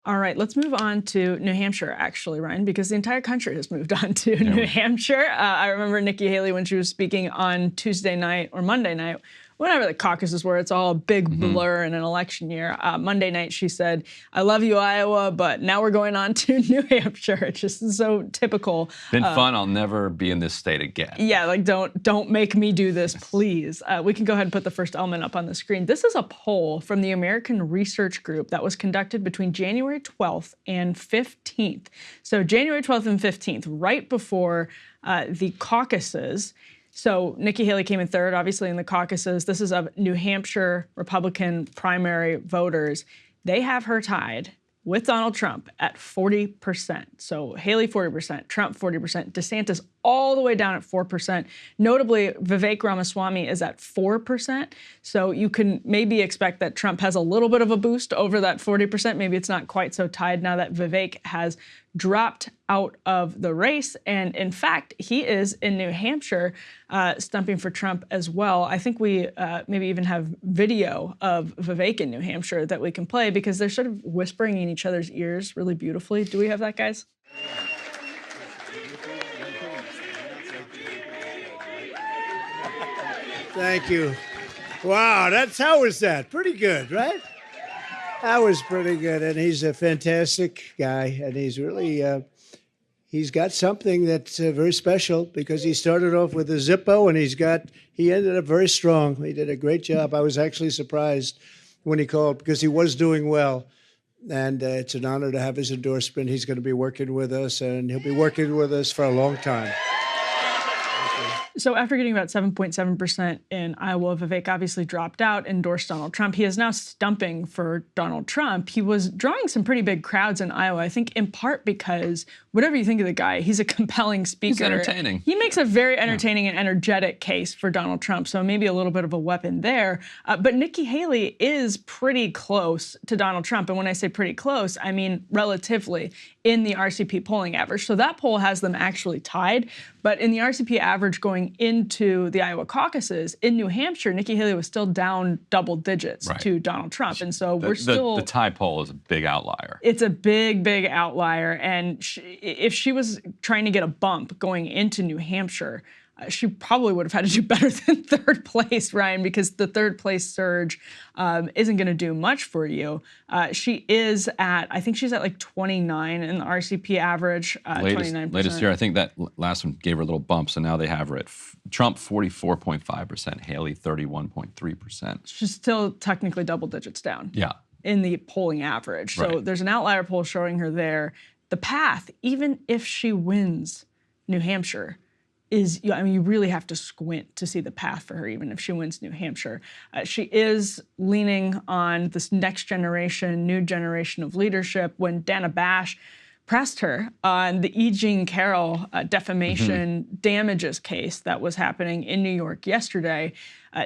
All right, let's move on to New Hampshire, actually, Ryan, because the entire country has moved on to New Hampshire. I remember Nikki Haley when she was speaking on Tuesday night or Monday night, whenever the caucuses were, it's all a big blur in an election year. Monday night, she said, "I love you, Iowa, but now we're going on to New Hampshire." It's just so typical. Been fun. I'll never be in this state again. Yeah, like don't make me do this, please. We can go ahead and put the first element up on the screen. This is a poll from the American Research Group that was conducted between January 12th and 15th. So January 12th and 15th, right before the caucuses. So Nikki Haley came in third, obviously, in the caucuses. This is of New Hampshire Republican primary voters. They have her tied with Donald Trump at 40%. So Haley 40%, Trump 40%, DeSantis all the way down at 4%. Notably, Vivek Ramaswamy is at 4%. So you can maybe expect that Trump has a little bit of a boost over that 40%. Maybe it's not quite so tied now that Vivek has dropped out of the race. And in fact, he is in New Hampshire stumping for Trump as well. I think we maybe even have video of Vivek in New Hampshire that we can play because they're sort of whispering in each other's ears really beautifully. Do we have that, guys? Thank you. Wow, how was that? Pretty good, right? That was pretty good, and he's a fantastic guy, and he's really, he's got something that's very special because he started off with a Zippo, and he ended up very strong. He did a great job. I was actually surprised when he called because he was doing well, and it's an honor to have his endorsement. He's going to be working with us, and he'll be working with us for a long time. So after getting about 7.7% in Iowa, Vivek obviously dropped out, endorsed Donald Trump. He is now stumping for Donald Trump. He was drawing some pretty big crowds in Iowa, I think in part because whatever you think of the guy, he's a compelling speaker. He's entertaining. He makes a very entertaining and energetic case for Donald Trump, so maybe a little bit of a weapon there. But Nikki Haley is pretty close to Donald Trump. And when I say pretty close, I mean relatively in the RCP polling average. So that poll has them actually tied. But in the RCP average going into the Iowa caucuses, in New Hampshire, Nikki Haley was still down double digits to Donald Trump. And so we're still... The tie poll is a big outlier. It's a big, big outlier. And if she was trying to get a bump going into New Hampshire, she probably would have had to do better than third place, Ryan, because the third place surge isn't going to do much for you. She is at, I think she's at like 29 in the RCP average, 29%. Latest year, I think that last one gave her a little bump, so now they have her at Trump 44.5%, Haley 31.3%. She's still technically double digits down. Yeah. In the polling average. So there's an outlier poll showing her there. The path, even if she wins New Hampshire, I mean, you really have to squint to see the path for her, even if she wins New Hampshire. She is leaning on this next generation, new generation of leadership. When Dana Bash pressed her on the E. Jean Carroll defamation damages case that was happening in New York yesterday,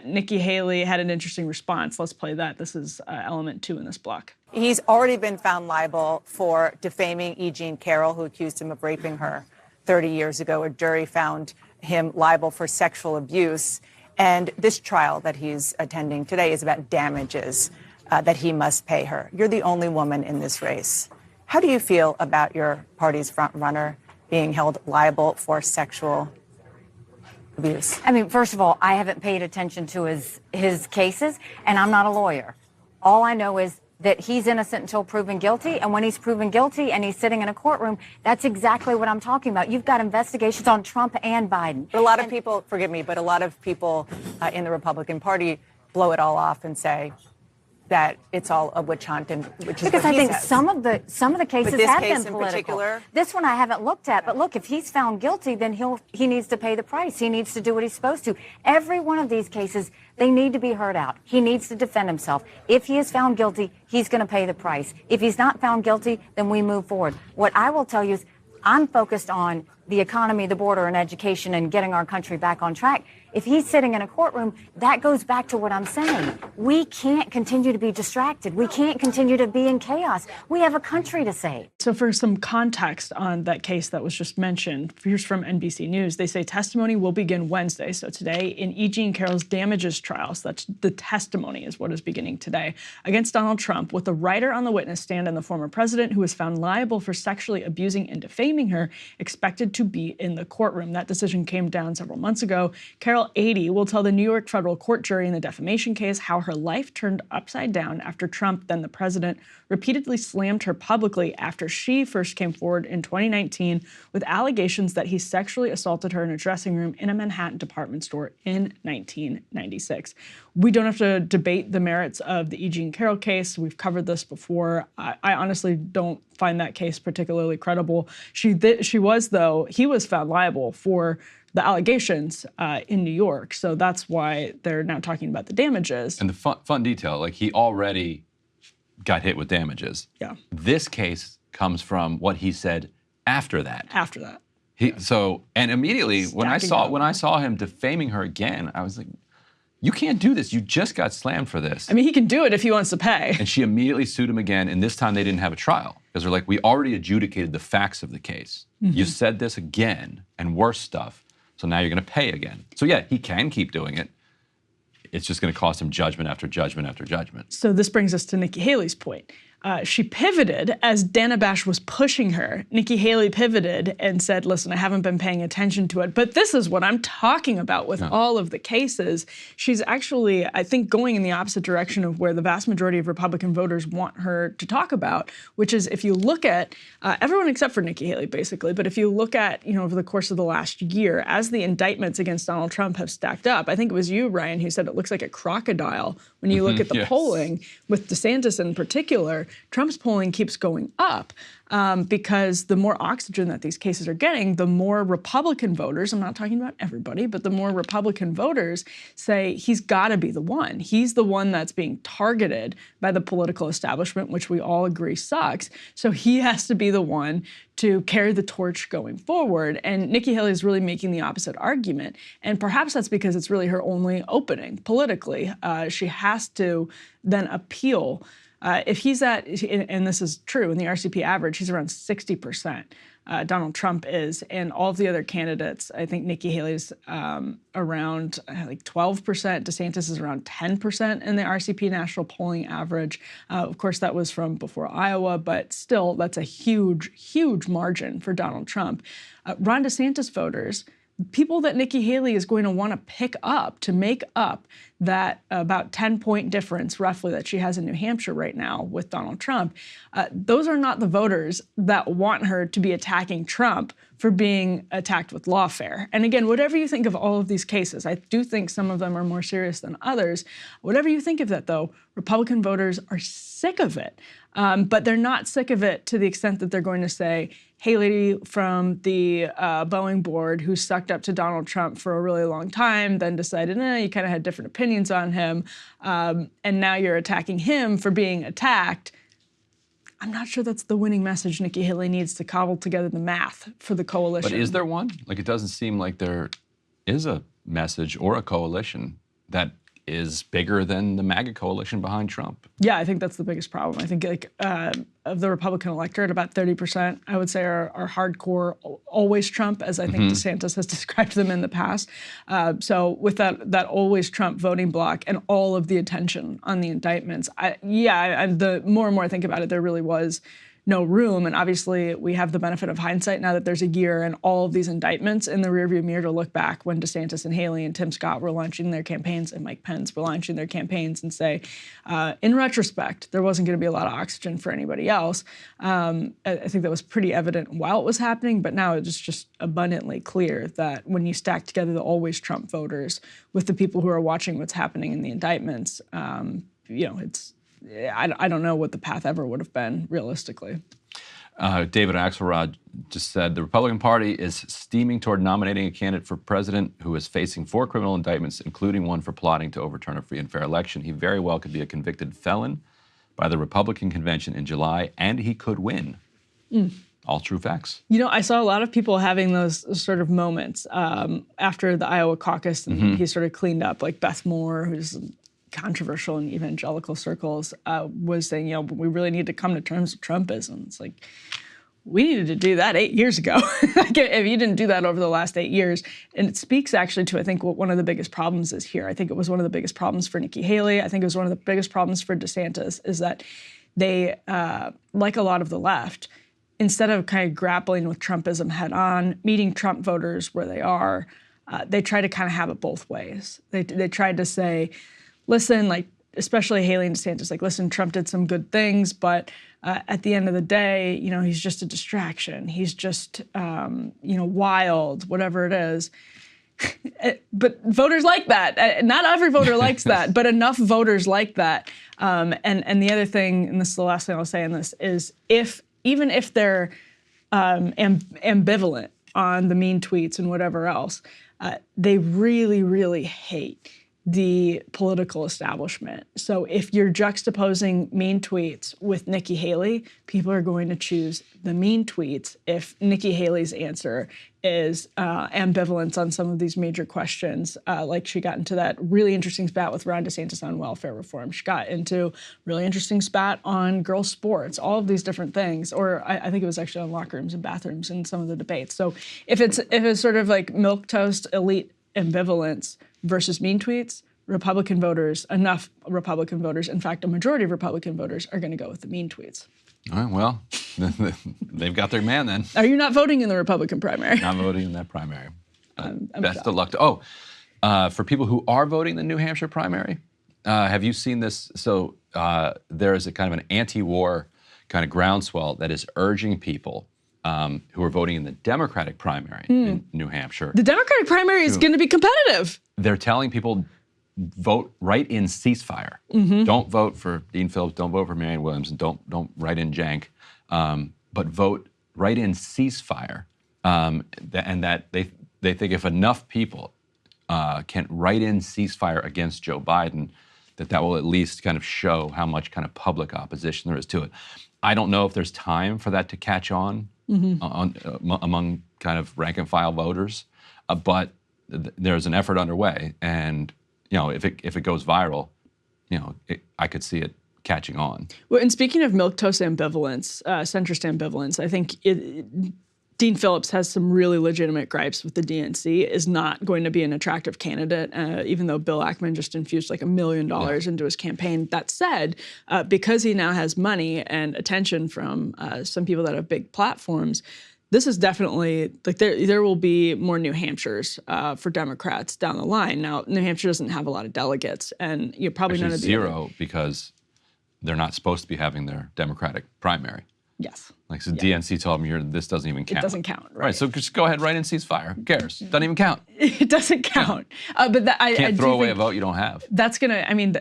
Nikki Haley had an interesting response. Let's play that. This is element 2 in this block. He's already been found liable for defaming E. Jean Carroll, who accused him of raping her 30 years ago. A jury found him liable for sexual abuse. And this trial that he's attending today is about damages that he must pay her. You're the only woman in this race. How do you feel about your party's front runner being held liable for sexual abuse? I mean, first of all, I haven't paid attention to his cases, and I'm not a lawyer. All I know is that he's innocent until proven guilty, and when he's proven guilty and he's sitting in a courtroom, that's exactly what I'm talking about. You've got investigations on Trump and Biden. But a lot of people, forgive me, but a lot of people in the Republican Party blow it all off and say that it's all a witch hunt, and which is because what I think says. some of the cases have been political. Particular? This one I haven't looked at, but look, if he's found guilty, then he needs to pay the price. He needs to do what he's supposed to. Every one of these cases, they need to be heard out. He needs to defend himself. If he is found guilty, he's going to pay the price. If he's not found guilty, then we move forward. What I will tell you is I'm focused on the economy, the border, and education, and getting our country back on track. If he's sitting in a courtroom, that goes back to what I'm saying. We can't continue to be distracted. We can't continue to be in chaos. We have a country to save. So for some context on that case that was just mentioned, here's from NBC News. They say testimony will begin Wednesday, so today, in E. Jean Carroll's damages trials. That's the testimony is what is beginning today, against Donald Trump, with the writer on the witness stand and the former president who was found liable for sexually abusing and defaming her expected to be in the courtroom. That decision came down several months ago. Carroll, 80, will tell the New York federal court jury in the defamation case how her life turned upside down after Trump, then the president, repeatedly slammed her publicly after she first came forward in 2019 with allegations that he sexually assaulted her in a dressing room in a Manhattan department store in 1996. We don't have to debate the merits of the E. Jean Carroll case. We've covered this before. I honestly don't find that case particularly credible. He was found liable for the allegations in New York. So that's why they're now talking about the damages. And the fun detail, like he already got hit with damages. Yeah. This case comes from what he said after that. After that. And immediately when I saw him defaming her again, I was like, you can't do this. You just got slammed for this. I mean, he can do it if he wants to pay. And she immediately sued him again, and this time they didn't have a trial. Because they're like, we already adjudicated the facts of the case. Mm-hmm. You said this again, and worse stuff, so now you're going to pay again. So yeah, he can keep doing it. It's just going to cost him judgment after judgment after judgment. So this brings us to Nikki Haley's point. She pivoted as Dana Bash was pushing her. Nikki Haley pivoted and said, listen, I haven't been paying attention to it, but this is what I'm talking about with all of the cases. She's actually, I think, going in the opposite direction of where the vast majority of Republican voters want her to talk about, which is if you look at everyone except for Nikki Haley, basically, but if you look at, over the course of the last year, as the indictments against Donald Trump have stacked up, I think it was you, Ryan, who said it looks like a crocodile when you look at the polling, with DeSantis in particular. Trump's polling keeps going up because the more oxygen that these cases are getting, the more Republican voters, I'm not talking about everybody, but the more Republican voters say he's got to be the one. He's the one that's being targeted by the political establishment, which we all agree sucks. So he has to be the one to carry the torch going forward. And Nikki Haley is really making the opposite argument. And perhaps that's because it's really her only opening politically. She has to then appeal. If he's at, and this is true, in the RCP average, he's around 60%. Donald Trump is, and all of the other candidates, I think Nikki Haley's around like 12%, DeSantis is around 10% in the RCP national polling average. Of course, that was from before Iowa, but still, that's a huge, huge margin for Donald Trump. Ron DeSantis voters, people that Nikki Haley is going to want to pick up to make up that about 10-point difference, roughly, that she has in New Hampshire right now with Donald Trump, those are not the voters that want her to be attacking Trump for being attacked with lawfare. And again, whatever you think of all of these cases, I do think some of them are more serious than others. Whatever you think of that, though, Republican voters are sick of it. But they're not sick of it to the extent that they're going to say, hey, lady from the Boeing board who sucked up to Donald Trump for a really long time, then decided, you kind of had different opinions on him, and now you're attacking him for being attacked. I'm not sure that's the winning message Nikki Haley needs to cobble together the math for the coalition. But is there one? Like, it doesn't seem like there is a message or a coalition that is bigger than the MAGA coalition behind Trump. Yeah, I think that's the biggest problem. I think of the Republican electorate, about 30%, I would say, are hardcore always Trump, as I think DeSantis has described them in the past. So with that always Trump voting bloc and all of the attention on the indictments, the more and more I think about it, there really was no room. And obviously we have the benefit of hindsight now that there's a year and all of these indictments in the rearview mirror to look back when DeSantis and Haley and Tim Scott were launching their campaigns and Mike Pence were launching their campaigns and say, in retrospect, there wasn't going to be a lot of oxygen for anybody else. I think that was pretty evident while it was happening, but now it's just abundantly clear that when you stack together the always Trump voters with the people who are watching what's happening in the indictments, I don't know what the path ever would have been, realistically. David Axelrod just said, the Republican Party is steaming toward nominating a candidate for president who is facing 4 criminal indictments, including one for plotting to overturn a free and fair election. He very well could be a convicted felon by the Republican convention in July, and he could win. All true facts. You know, I saw a lot of people having those sort of moments after the Iowa caucus, and he sort of cleaned up, like Beth Moore, who's controversial in evangelical circles, was saying, you know, we really need to come to terms with Trumpism. It's like, we needed to do that 8 years ago. Like, if you didn't do that over the last 8 years. And it speaks actually to, I think, what one of the biggest problems is here. I think it was one of the biggest problems for Nikki Haley. I think it was one of the biggest problems for DeSantis, is that they, like a lot of the left, instead of kind of grappling with Trumpism head on, meeting Trump voters where they are, they try to kind of have it both ways. They tried to say, listen, like, especially Haley and DeSantis, like, listen, Trump did some good things, but at the end of the day, you know, he's just a distraction. He's just, you know, wild, whatever it is. But voters like that. Not every voter likes that, but enough voters like that. And the other thing, and this is the last thing I'll say on this, is even if they're ambivalent on the mean tweets and whatever else, they really, really hate the political establishment. So if you're juxtaposing mean tweets with Nikki Haley, people are going to choose the mean tweets if Nikki Haley's answer is ambivalence on some of these major questions. Like, she got into that really interesting spat with Ron DeSantis on welfare reform. She got into really interesting spat on girls' sports, all of these different things. Or I think it was actually on locker rooms and bathrooms in some of the debates. So if it's sort of like milquetoast elite ambivalence versus mean tweets, Republican voters, enough Republican voters, in fact, a majority of Republican voters are going to go with the mean tweets. All right, well, they've got their man then. Are you not voting in the Republican primary? Not voting in that primary. I'm Best shocked. of luck for people who are voting the New Hampshire primary, have you seen this? So there is a kind of an anti-war kind of groundswell that is urging people who are voting in the Democratic primary in New Hampshire. The Democratic primary is going to be competitive. They're telling people, vote right in ceasefire. Don't vote for Dean Phillips. Don't vote for Marianne Williams. And don't write in Jank. But vote right in ceasefire. And that they think if enough people can write in ceasefire against Joe Biden, that will at least kind of show how much kind of public opposition there is to it. I don't know if there's time for that to catch on, among kind of rank and file voters, but there's an effort underway, and you know, if it goes viral, you know, I could see it catching on. Well, and speaking of milquetoast ambivalence, centrist ambivalence, I think Dean Phillips has some really legitimate gripes with the DNC, is not going to be an attractive candidate, even though Bill Ackman just infused like $1 million into his campaign. That said, because he now has money and attention from some people that have big platforms, this is definitely, like, there will be more New Hampshires for Democrats down the line. Now, New Hampshire doesn't have a lot of delegates, and you're probably none of the zero, because they're not supposed to be having their Democratic primary. Yes. Like, so DNC told them, this doesn't even count. It doesn't count, right? Right, so just go ahead, right in ceasefire. Who cares? Doesn't even count. It doesn't count. But I can't throw away a vote you don't have. That's gonna, I mean,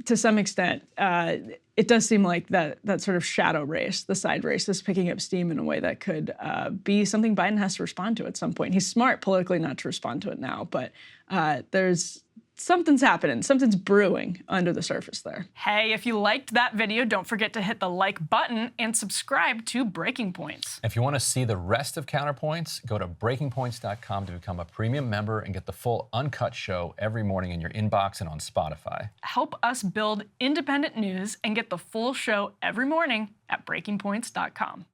to some extent, it does seem like that sort of shadow race, the side race, is picking up steam in a way that could be something Biden has to respond to at some point. He's smart politically not to respond to it now, but something's happening. Something's brewing under the surface there. Hey, if you liked that video, don't forget to hit the like button and subscribe to Breaking Points. If you want to see the rest of Counterpoints, go to breakingpoints.com to become a premium member and get the full uncut show every morning in your inbox and on Spotify. Help us build independent news and get the full show every morning at breakingpoints.com.